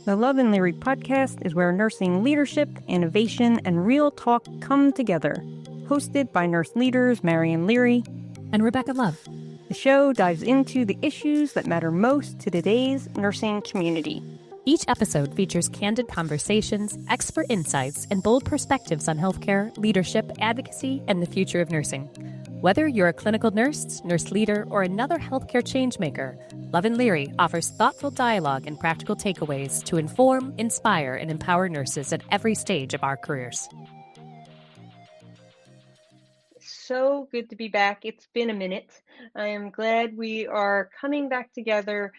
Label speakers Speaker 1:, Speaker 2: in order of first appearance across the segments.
Speaker 1: The Love and Leary podcast is where nursing leadership, innovation, and real talk come together. Hosted by nurse leaders Marian Leary
Speaker 2: and Rebecca Love.
Speaker 1: The show dives into the issues that matter most to today's nursing community.
Speaker 2: Each episode features candid conversations, expert insights, and bold perspectives on healthcare, leadership, advocacy, and the future of nursing. Whether you're a clinical nurse, nurse leader, or another healthcare changemaker, Love and Leary offers thoughtful dialogue and practical takeaways to inform, inspire, and empower nurses at every stage of our careers.
Speaker 1: So good to be back. It's been a minute. I am glad we are coming back together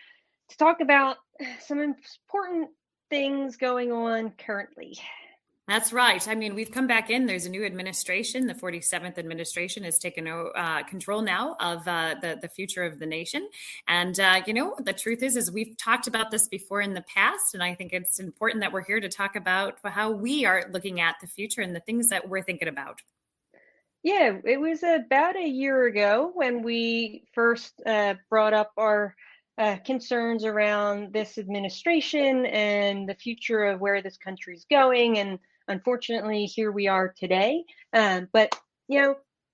Speaker 1: to talk about some important things going on currently.
Speaker 3: That's right. I mean, we've come back in. There's a new administration. The 47th administration has taken control now of the future of the nation. And, the truth is we've talked about this before in the past. And I think it's important that we're here to talk about how we are looking at the future and the things that we're thinking about.
Speaker 1: Yeah, it was about a year ago when we first brought up our concerns around this administration and the future of where this country's going. And unfortunately, here we are today. But,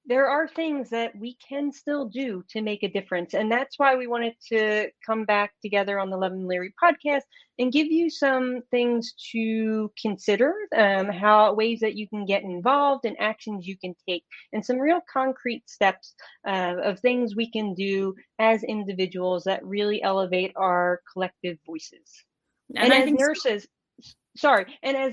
Speaker 1: there are things that we can still do to make a difference. And that's why we wanted to come back together on the Love and Leary podcast and give you some things to consider, ways that you can get involved and actions you can take, and some real concrete steps of things we can do as individuals that really elevate our collective voices. And as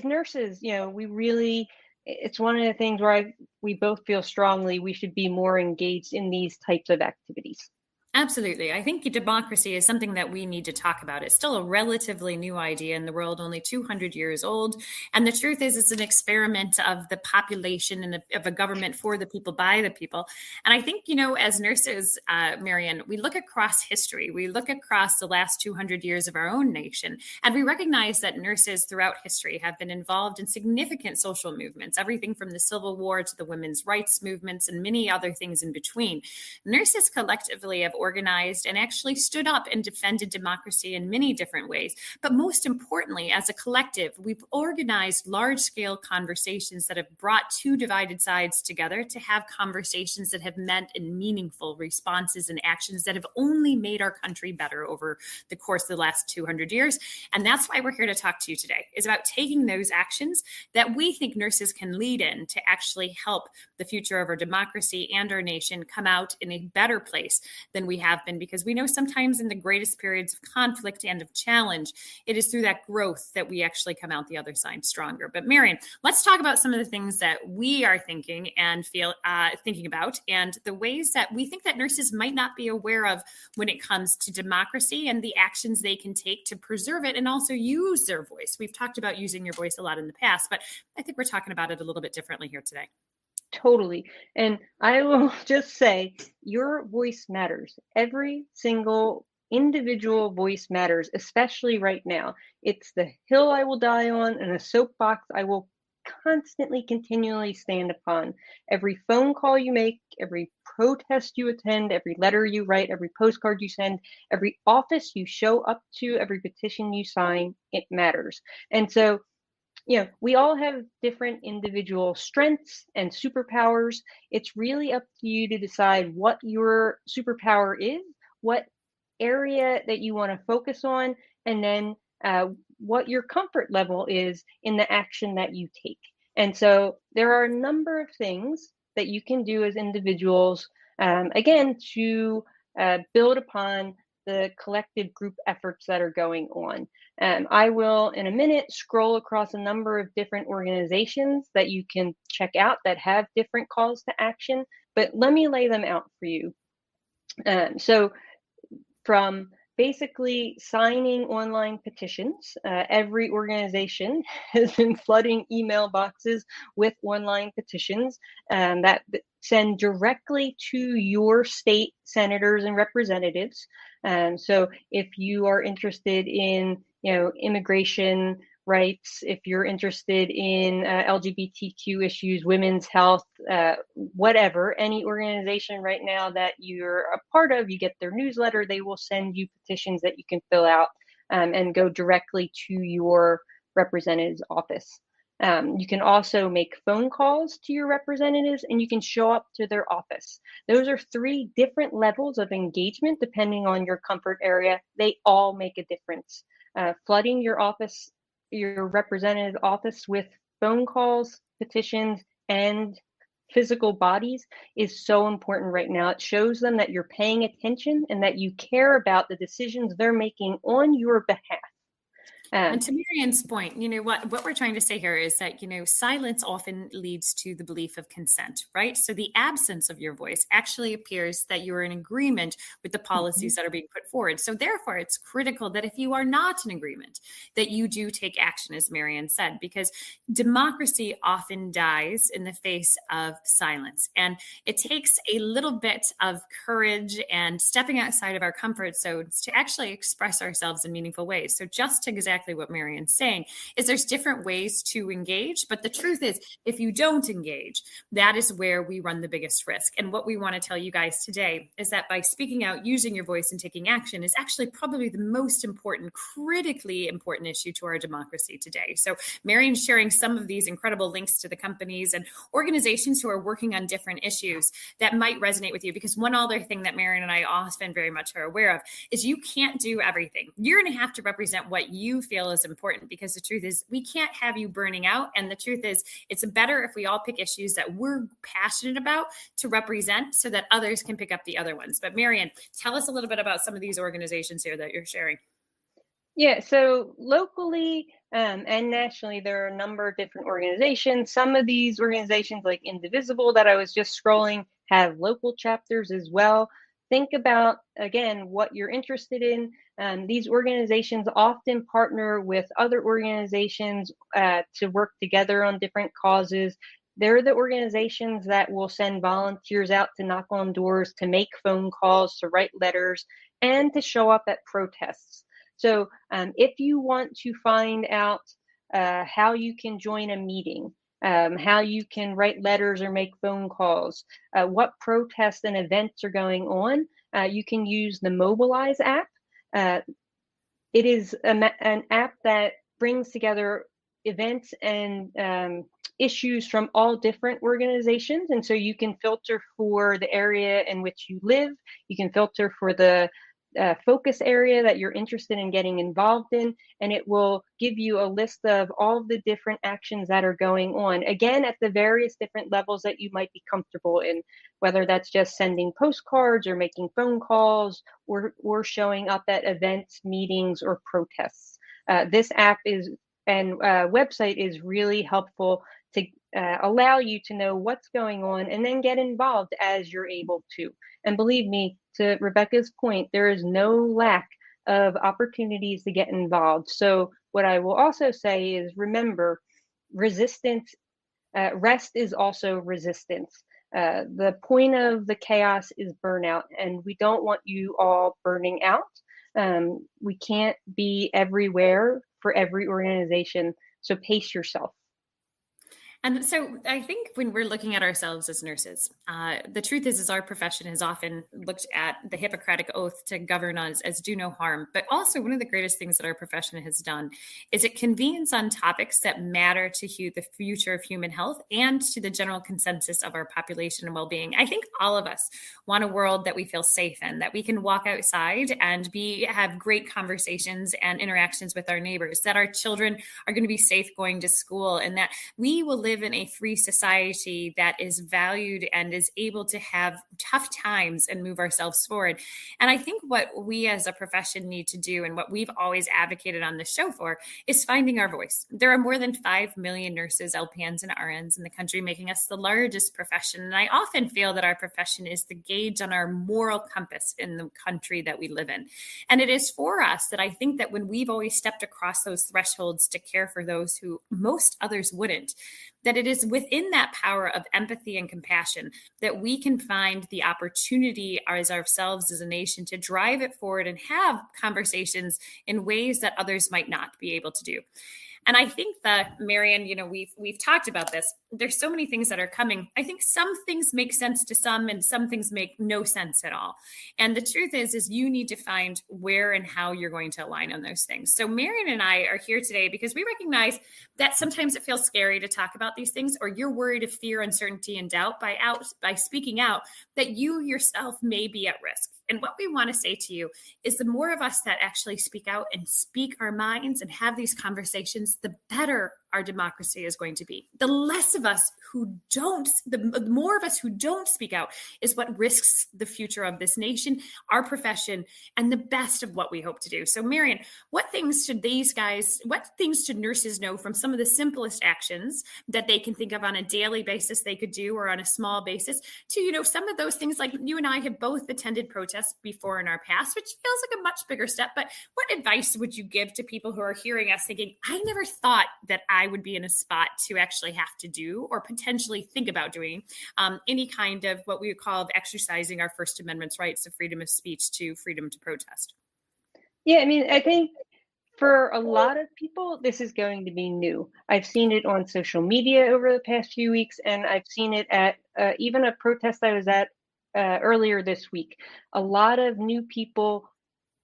Speaker 1: nurses, we really, it's one of the things where we both feel strongly we should be more engaged in these types of activities.
Speaker 3: Absolutely. I think democracy is something that we need to talk about. It's still a relatively new idea in the world, only 200 years old. And the truth is, it's an experiment of the population and of a government for the people, by the people. And I think, as nurses, Marian, we look across history. We look across the last 200 years of our own nation, and we recognize that nurses throughout history have been involved in significant social movements, everything from the Civil War to the women's rights movements and many other things in between. Nurses collectively have organized and actually stood up and defended democracy in many different ways. But most importantly, as a collective, we've organized large-scale conversations that have brought two divided sides together to have conversations that have meant in meaningful responses and actions that have only made our country better over the course of the last 200 years. And that's why we're here to talk to you today, is about taking those actions that we think nurses can lead in to actually help the future of our democracy and our nation come out in a better place than we have been, because we know sometimes in the greatest periods of conflict and of challenge, it is through that growth that we actually come out the other side stronger. But Marian, let's talk about some of the things that we are thinking and thinking about, and the ways that we think that nurses might not be aware of when it comes to democracy and the actions they can take to preserve it and also use their voice. We've talked about using your voice a lot in the past, but I think we're talking about it a little bit differently here today.
Speaker 1: Totally. And I will just say, your voice matters. Every single individual voice matters, especially right now. It's the hill I will die on and a soapbox I will constantly, continually stand upon. Every phone call you make, every protest you attend, every letter you write, every postcard you send, every office you show up to, every petition you sign, it matters. And so, we all have different individual strengths and superpowers. It's really up to you to decide what your superpower is, what area that you want to focus on, and then what your comfort level is in the action that you take. And so there are a number of things that you can do as individuals, again, to build upon the collective group efforts that are going on. I will, in a minute, scroll across a number of different organizations that you can check out that have different calls to action, but let me lay them out for you. So from basically signing online petitions, every organization has been flooding email boxes with online petitions that send directly to your state senators and representatives. So if you are interested in, immigration rights, if you're interested in LGBTQ issues, women's health, whatever, any organization right now that you're a part of, you get their newsletter, they will send you petitions that you can fill out. and go directly to your representative's office. You can also make phone calls to your representatives, and you can show up to their office. Those are 3 different levels of engagement depending on your comfort area. They all make a difference. Flooding your office, your representative's office with phone calls, petitions, and physical bodies is so important right now. It shows them that you're paying attention and that you care about the decisions they're making on your behalf.
Speaker 3: And to Marian's point, what we're trying to say here is that, silence often leads to the belief of consent, right? So the absence of your voice actually appears that you are in agreement with the policies that are being put forward. So therefore, it's critical that if you are not in agreement, that you do take action, as Marian said, because democracy often dies in the face of silence. And it takes a little bit of courage and stepping outside of our comfort zones to actually express ourselves in meaningful ways. So just exactly what Marian's saying is there's different ways to engage, but the truth is if you don't engage, that is where we run the biggest risk. And what we want to tell you guys today is that by speaking out, using your voice, and taking action is actually probably the most important, critically important issue to our democracy today. So Marian's sharing some of these incredible links to the companies and organizations who are working on different issues that might resonate with you, because one other thing that Marian and I often very much are aware of is you can't do everything. You're going to have to represent what you feel is important, because the truth is we can't have you burning out. And the truth is it's better if we all pick issues that we're passionate about to represent so that others can pick up the other ones. But Marian, tell us a little bit about some of these organizations here that you're sharing.
Speaker 1: Yeah, so locally and nationally, there are a number of different organizations. Some of these organizations, like Indivisible that I was just scrolling, have local chapters as well. Think about, again, what you're interested in. These organizations often partner with other organizations to work together on different causes. They're the organizations that will send volunteers out to knock on doors, to make phone calls, to write letters, and to show up at protests. So if you want to find out how you can join a meeting, how you can write letters or make phone calls, what protests and events are going on, you can use the Mobilize app. It is an app that brings together events and issues from all different organizations. And so you can filter for the area in which you live. You can filter for the focus area that you're interested in getting involved in, and it will give you a list of all of the different actions that are going on, again, at the various different levels that you might be comfortable in, whether that's just sending postcards or making phone calls or showing up at events, meetings, or protests. This app and website is really helpful to allow you to know what's going on and then get involved as you're able to. And believe me, to Rebecca's point, there is no lack of opportunities to get involved. So what I will also say is, remember, resistance, rest is also resistance. The point of the chaos is burnout, and we don't want you all burning out. We can't be everywhere for every organization, so pace yourself.
Speaker 3: And so I think when we're looking at ourselves as nurses, the truth is our profession has often looked at the Hippocratic Oath to govern us as do no harm. But also one of the greatest things that our profession has done is it convenes on topics that matter to the future of human health and to the general consensus of our population and well-being. I think all of us want a world that we feel safe in, that we can walk outside and have great conversations and interactions with our neighbors, that our children are going to be safe going to school, and that we will live in a free society that is valued and is able to have tough times and move ourselves forward. And I think what we as a profession need to do, and what we've always advocated on the show for, is finding our voice. There are more than 5 million nurses, LPNs, and RNs in the country, making us the largest profession. And I often feel that our profession is the gauge on our moral compass in the country that we live in. And it is for us that I think that when we've always stepped across those thresholds to care for those who most others wouldn't, that it is within that power of empathy and compassion that we can find the opportunity as ourselves as a nation to drive it forward and have conversations in ways that others might not be able to do. And I think that, Marian, we've talked about this. There's so many things that are coming. I think some things make sense to some and some things make no sense at all. And the truth is you need to find where and how you're going to align on those things. So Marian and I are here today because we recognize that sometimes it feels scary to talk about these things, or you're worried of fear, uncertainty, and doubt by speaking out, that you yourself may be at risk. And what we want to say to you is the more of us that actually speak out and speak our minds and have these conversations, the better our democracy is going to be. The less of us who don't, the more of us who don't speak out is what risks the future of this nation, our profession, and the best of what we hope to do. So Marian, what things should nurses know from some of the simplest actions that they can think of on a daily basis they could do, or on a small basis, to, some of those things, like you and I have both attended protests before in our past, which feels like a much bigger step. But what advice would you give to people who are hearing us thinking, I never thought that I would be in a spot to actually have to do or potentially think about doing any kind of what we would call exercising our First Amendment's rights of freedom of speech to freedom to protest?
Speaker 1: Yeah, I mean, I think for a lot of people, this is going to be new. I've seen it on social media over the past few weeks, and I've seen it at even a protest I was at earlier this week. A lot of new people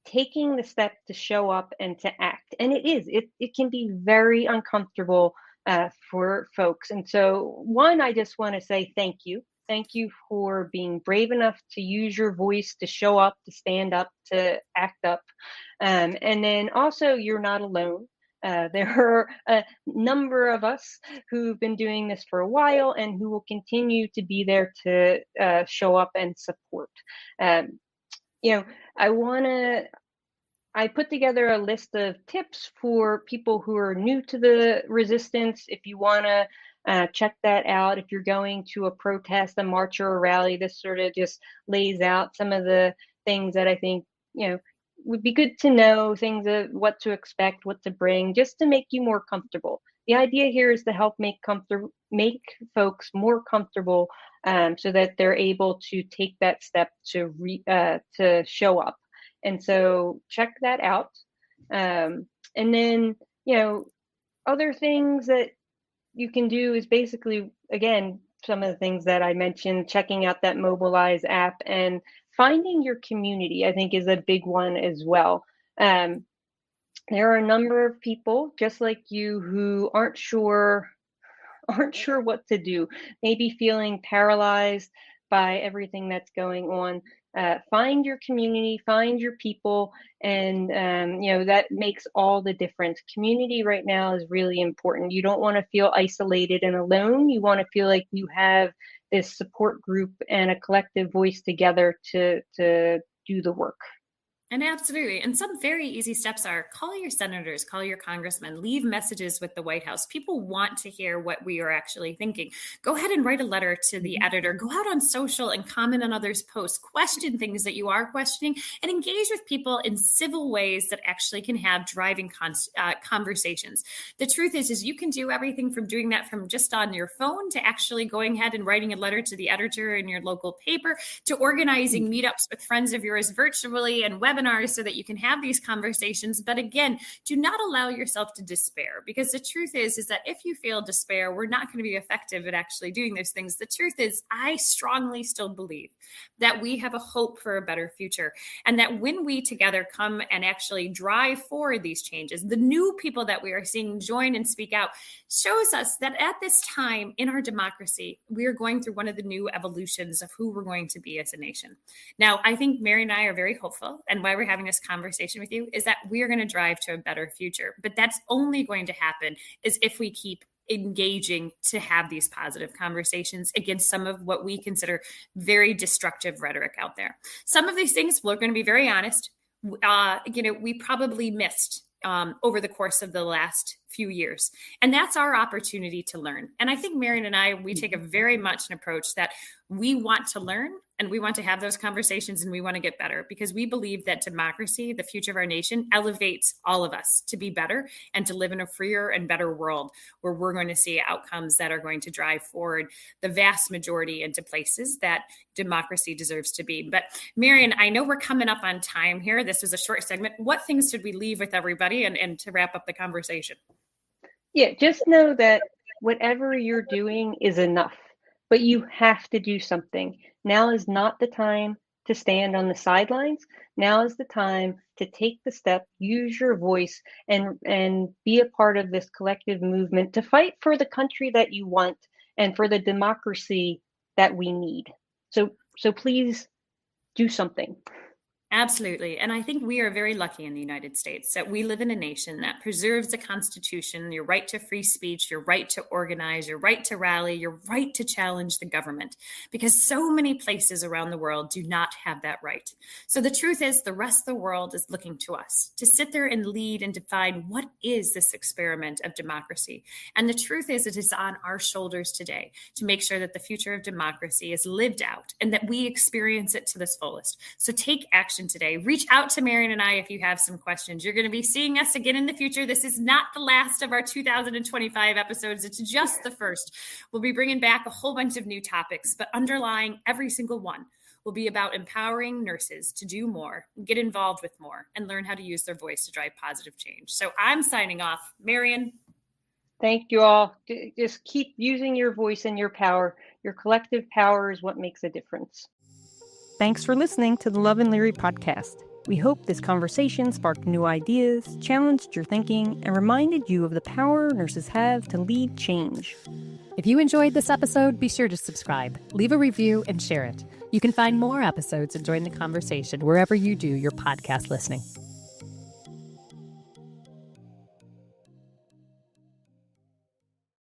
Speaker 1: taking the step to show up and to act. And it can be very uncomfortable for folks. And so, one, I just want to say thank you. Thank you for being brave enough to use your voice, to show up, to stand up, to act up. And then also, you're not alone. There are a number of us who've been doing this for a while and who will continue to be there to show up and support. I put together a list of tips for people who are new to the resistance. If you want to check that out, if you're going to a protest, a march, or a rally, this sort of just lays out some of the things that I think, would be good to know, things of what to expect, what to bring, just to make you more comfortable. The idea here is to help make folks more comfortable, so that they're able to take that step to show up. And so check that out. And then, other things that you can do is basically, again, some of the things that I mentioned, checking out that Mobilize app and finding your community, I think, is a big one as well. There are a number of people just like you who aren't sure what to do, maybe feeling paralyzed by everything that's going on. Find your community, find your people, and that makes all the difference. Community right now is really important. You don't want to feel isolated and alone. You want to feel like you have this support group and a collective voice together to do the work.
Speaker 3: And absolutely. And some very easy steps are call your senators, call your congressmen, leave messages with the White House. People want to hear what we are actually thinking. Go ahead and write a letter to the editor. Go out on social and comment on others' posts. Question things that you are questioning and engage with people in civil ways that actually can have driving conversations. The truth is you can do everything from doing that from just on your phone to actually going ahead and writing a letter to the editor in your local paper to organizing meetups with friends of yours virtually and webinars so that you can have these conversations. But again, do not allow yourself to despair, because the truth is that if you feel despair, we're not going to be effective at actually doing those things. The truth is, I strongly still believe that we have a hope for a better future, and that when we together come and actually drive forward these changes, the new people that we are seeing join and speak out shows us that at this time in our democracy, we are going through one of the new evolutions of who we're going to be as a nation. Now, I think Mary and I are very hopeful, and why we're having this conversation with you is that we are going to drive to a better future. But that's only going to happen is if we keep engaging to have these positive conversations against some of what we consider very destructive rhetoric out there. Some of these things, we're going to be very honest, we probably missed over the course of the last few years. And that's our opportunity to learn. And I think Marian and I, we take a very much an approach that we want to learn and we want to have those conversations and we want to get better, because we believe that democracy, the future of our nation, elevates all of us to be better and to live in a freer and better world where we're going to see outcomes that are going to drive forward the vast majority into places that democracy deserves to be. But Marian, I know we're coming up on time here. This was a short segment. What things should we leave with everybody and to wrap up the conversation?
Speaker 1: Yeah, just know that whatever you're doing is enough, but you have to do something. Now is not the time to stand on the sidelines. Now is the time to take the step, use your voice, and be a part of this collective movement to fight for the country that you want and for the democracy that we need. So please do something.
Speaker 3: Absolutely. And I think we are very lucky in the United States that we live in a nation that preserves the Constitution, your right to free speech, your right to organize, your right to rally, your right to challenge the government, because so many places around the world do not have that right. So the truth is, the rest of the world is looking to us to sit there and lead and define what is this experiment of democracy. And the truth is, it is on our shoulders today to make sure that the future of democracy is lived out and that we experience it to this fullest. So take action today. Reach out to Marion and I if you have some questions. You're going to be seeing us again in the future. This is not the last of our 2025 episodes. It's just the first. We'll be bringing back a whole bunch of new topics, but underlying every single one will be about empowering nurses to do more, get involved with more, and learn how to use their voice to drive positive change. So I'm signing off. Marion.
Speaker 1: Thank you all. Just keep using your voice and your power. Your collective power is what makes a difference.
Speaker 2: Thanks for listening to the Love and Leary podcast. We hope this conversation sparked new ideas, challenged your thinking, and reminded you of the power nurses have to lead change. If you enjoyed this episode, be sure to subscribe, leave a review, and share it. You can find more episodes and join the conversation wherever you do your podcast listening.